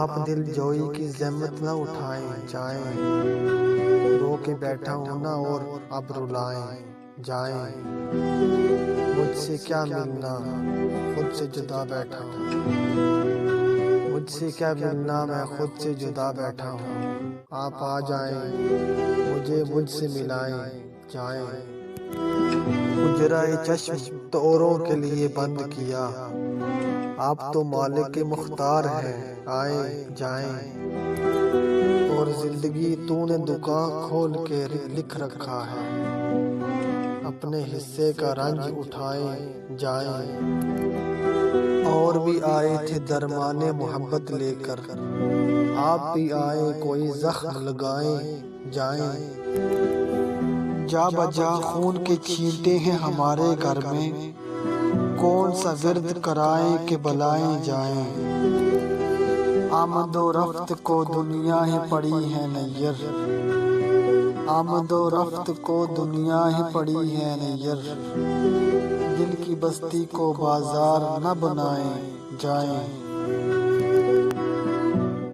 آپ دل جوئی کی زحمت نہ اٹھائیں جائیں، رو کے بیٹھا ہوں نا اور اب رلائیں جائیں، مجھ سے کیا ملنا خود سے جدا بیٹھا ہوں، مجھ سے کیا ملنا میں خود سے جدا بیٹھا ہوں، آپ آ جائیں مجھے مجھ سے ملائیں جائیں، حجرۂ چشم تو اوروں کے لیے بند کیا، آپ تو مالک مختار ہیں آئیں جائیں، اور زندگی تو نے دکان کھول کے لکھ رکھا ہے، اپنے حصے کا رنج اٹھائیں جائیں، اور بھی آئے تھے درمان محبت لے کر، آپ بھی آئیں کوئی زخم لگائیں جائیں، جا بجا خون کے چھینٹے ہیں ہمارے گھر میں، کون سا ورد کرائیں کہ بلائیں جائیں، آمد و رفت کو دنیا ہی پڑی ہے نیر، آمد و رفت کو دنیا ہی پڑی ہے نیر، دل کی بستی کو بازار نہ بنائیں جائیں۔